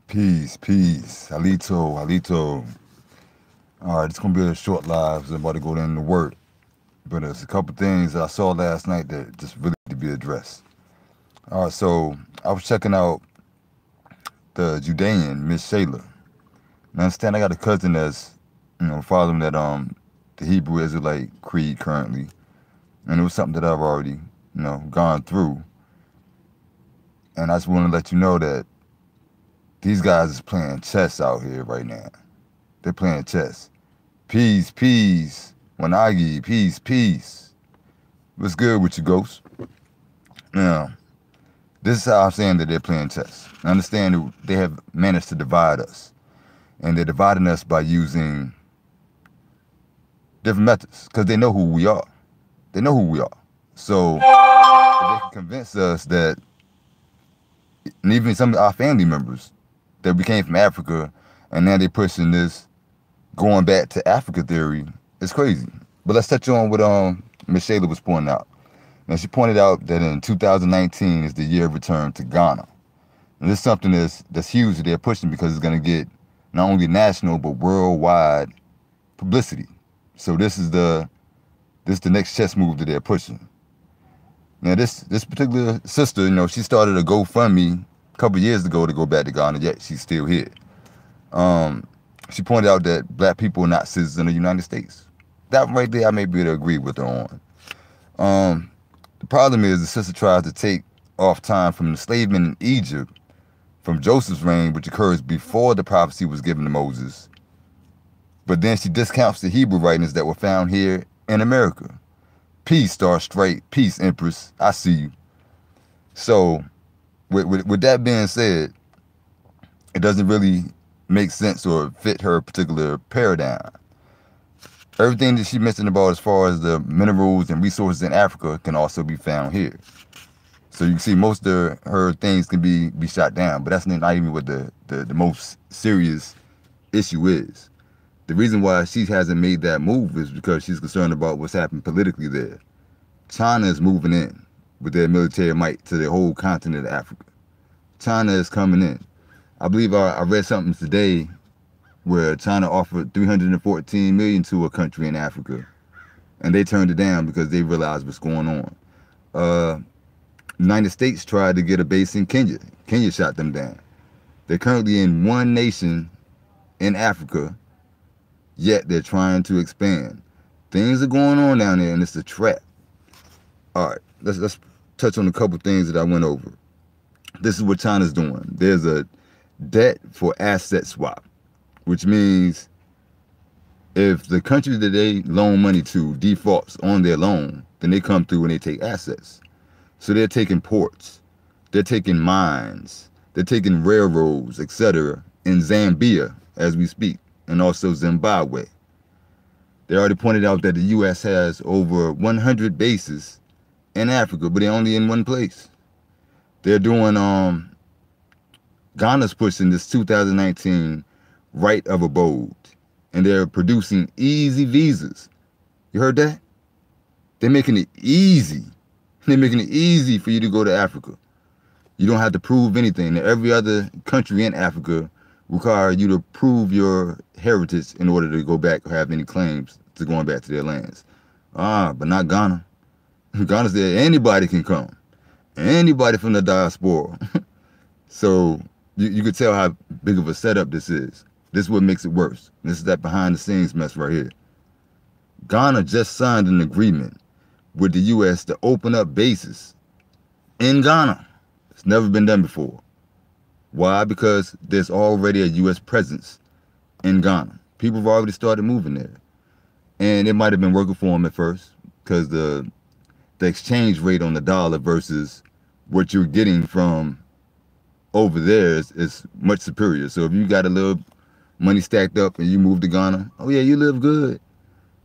Peace, peace. Halito, Halito. All right, it's going to be a short live. I'm about to go into work. But there's a couple things that I saw last night that just really need to be addressed. All right, so I was checking out the Judean, Miss Shayla. And I understand I got a cousin that's, following the Hebrew Israelite creed currently. And it was something that I've already, gone through. And I just want to let you know that these guys is playing chess out here right now. They're playing chess. Peace, peace. Wanagi, peace, peace. What's good with you, Ghost? Now, this is how I'm saying that they're playing chess. I understand that they have managed to divide us. And they're dividing us by using different methods. Because they know who we are. They know who we are. So, if they can convince us that, and even some of our family members, that we came from Africa, and now they're pushing this going back to Africa theory, it's crazy. But let's touch on what Miss Shayla was pointing out. Now, she pointed out that in 2019 is the year of return to Ghana. And this is something that's huge that they're pushing because it's going to get not only national but worldwide publicity. So this is the next chess move that they're pushing. Now, this particular sister, she started a GoFundMe a couple years ago to go back to Ghana, yet she's still here. She pointed out that black people are not citizens of the United States. That right there, I may be able to agree with her on. The problem is the sister tries to take off time from the enslavement in Egypt, from Joseph's reign, which occurs before the prophecy was given to Moses. But then she discounts the Hebrew writings that were found here in America. Peace, Star Straight. Peace, Empress. I see you. So, with that being said, it doesn't really make sense or fit her particular paradigm. Everything that she mentioned about as far as the minerals and resources in Africa can also be found here. So you can see most of her things can be shot down, but that's not even what the most serious issue is. The reason why she hasn't made that move is because she's concerned about what's happening politically there. China is moving in with their military might to the whole continent of Africa. China is coming in. I believe I read something today where China offered $314 million to a country in Africa, and they turned it down because they realized what's going on. The United States tried to get a base in Kenya. Kenya shot them down. They're currently in one nation in Africa, yet they're trying to expand. Things are going on down there, and it's a trap. All right, let's touch on a couple things that I went over. This is what China's doing. There's a debt for asset swap, which means if the country that they loan money to defaults on their loan, then they come through and they take assets. So they're taking ports, they're taking mines, they're taking railroads, etc. in Zambia as we speak, and also Zimbabwe. They already pointed out that the U.S. has over 100 bases in Africa, but they're only in one place. They're doing, Ghana's pushing this 2019 right of abode, and they're producing easy visas. You heard that? They're making it easy. They're making it easy for you to go to Africa. You don't have to prove anything. Every other country in Africa require you to prove your heritage in order to go back or have any claims to going back to their lands. But not Ghana. Ghana's there. Anybody can come. Anybody from the diaspora. So you could tell how big of a setup this is. This is what makes it worse. This is that behind the scenes mess right here. Ghana just signed an agreement with the U.S. to open up bases in Ghana. It's never been done before. Why? Because there's already a U.S. presence in Ghana. People have already started moving there. And it might have been working for them at first because the exchange rate on the dollar versus what you're getting from over there is much superior. So if you got a little money stacked up and you move to Ghana, oh yeah, you live good.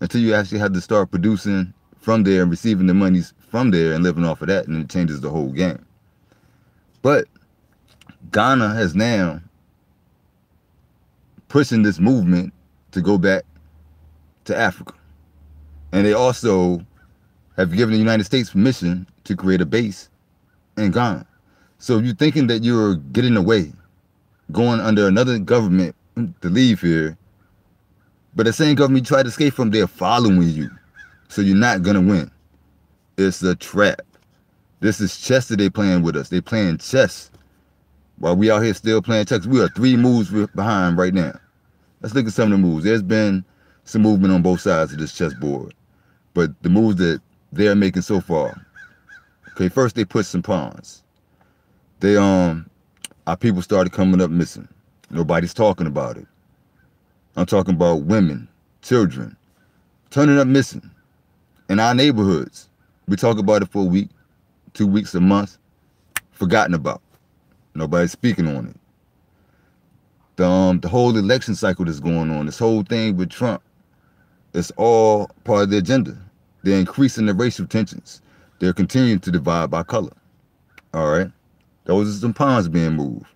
Until you actually have to start producing from there and receiving the monies from there and living off of that, and it changes the whole game. But Ghana has now pushing this movement to go back to Africa. And they also have given the United States permission to create a base in Ghana. So if you're thinking that you're getting away going under another government to leave here, but the same government you try to escape from, they're following you. So you're not going to win. It's a trap. This is chess that they playing with us. They playing chess while we out here still playing chess. We are 3 moves behind right now. Let's look at some of the moves. There's been some movement on both sides of this chessboard, but the moves that they're making so far. Okay, first they put some pawns. They our people started coming up missing. Nobody's talking about it. I'm talking about women, children, turning up missing in our neighborhoods. We talk about it for a week, 2 weeks, a month, forgotten about. Nobody's speaking on it. The whole election cycle that's going on, this whole thing with Trump, it's all part of the agenda. They're increasing the racial tensions. They're continuing to divide by color. All right? Those are some pawns being moved.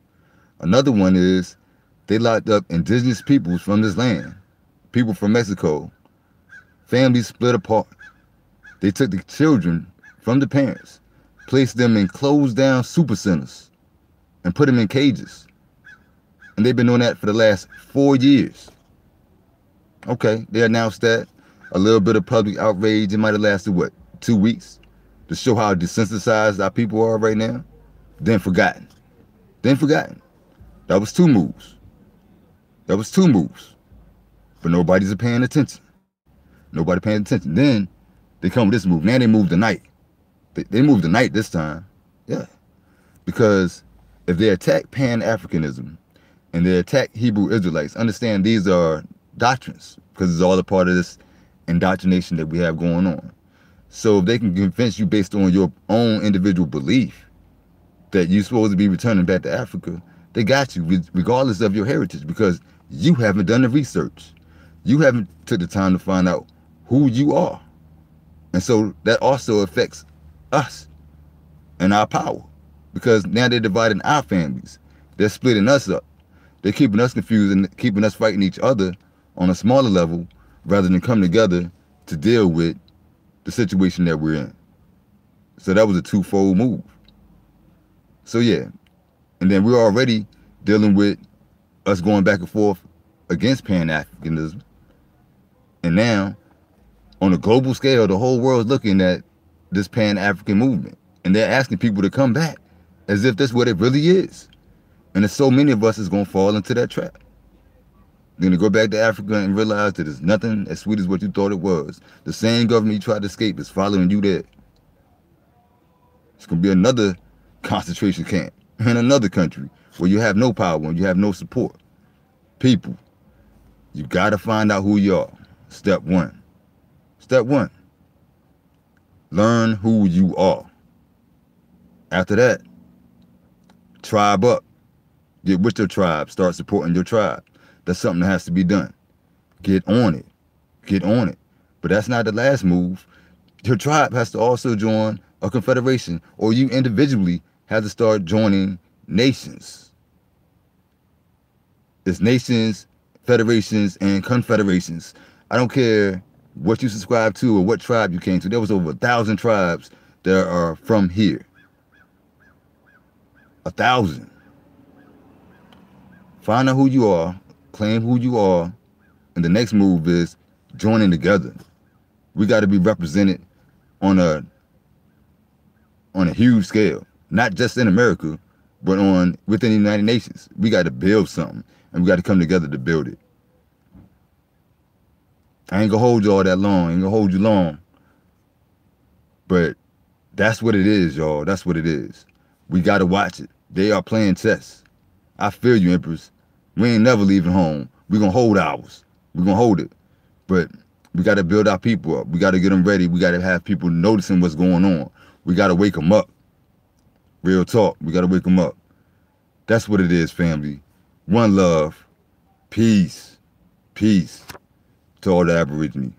Another one is they locked up indigenous peoples from this land, people from Mexico. Families split apart. They took the children from the parents, placed them in closed down super centers, and put them in cages. And they've been doing that for the last 4 years. Okay, they announced that. A little bit of public outrage. It might have lasted, what, 2 weeks? To show how desensitized our people are right now. Then forgotten. Then forgotten. That was 2 moves. That was 2 moves. But nobody's paying attention. Nobody paying attention. Then they come with this move. Now they move the night. They moved the night this time. Yeah. Because if they attack Pan-Africanism and they attack Hebrew Israelites, understand these are doctrines because it's all a part of this indoctrination that we have going on. So if they can convince you based on your own individual belief that you're supposed to be returning back to Africa, they got you regardless of your heritage because you haven't done the research. You haven't took the time to find out who you are. And so that also affects us and our power because now they're dividing our families. They're splitting us up. They're keeping us confused and keeping us fighting each other on a smaller level rather than come together to deal with the situation that we're in. So that was a 2-fold move. So yeah, and then we're already dealing with us going back and forth against Pan-Africanism. And now, on a global scale, the whole world's looking at this Pan-African movement. And they're asking people to come back as if that's what it really is. And there's so many of us is going to fall into that trap. You're going to go back to Africa and realize that it's nothing as sweet as what you thought it was. The same government you tried to escape is following you there. It's going to be another concentration camp in another country where you have no power and you have no support. People, you got to find out who you are. Step 1. Step 1. Learn who you are. After that, tribe up. Get with your tribe. Start supporting your tribe. That's something that has to be done. Get on it. Get on it. But that's not the last move. Your tribe has to also join a confederation, or you individually have to start joining nations. It's nations, federations, and confederations. I don't care what you subscribe to or what tribe you came to. There was over 1,000 tribes that are from here. 1,000. Find out who you are, claim who you are, and the next move is joining together. We got to be represented on a huge scale, not just in America, but within the United Nations. We got to build something, and we got to come together to build it. I ain't gonna hold you all that long. I ain't gonna hold you long. But that's what it is, y'all. That's what it is. We got to watch it. They are playing chess. I feel you, Empress. We ain't never leaving home. We gonna hold ours. We gonna hold it. But we got to build our people up. We got to get them ready. We got to have people noticing what's going on. We got to wake them up. Real talk. We got to wake them up. That's what it is, family. One love. Peace. Peace to all the Aborigines.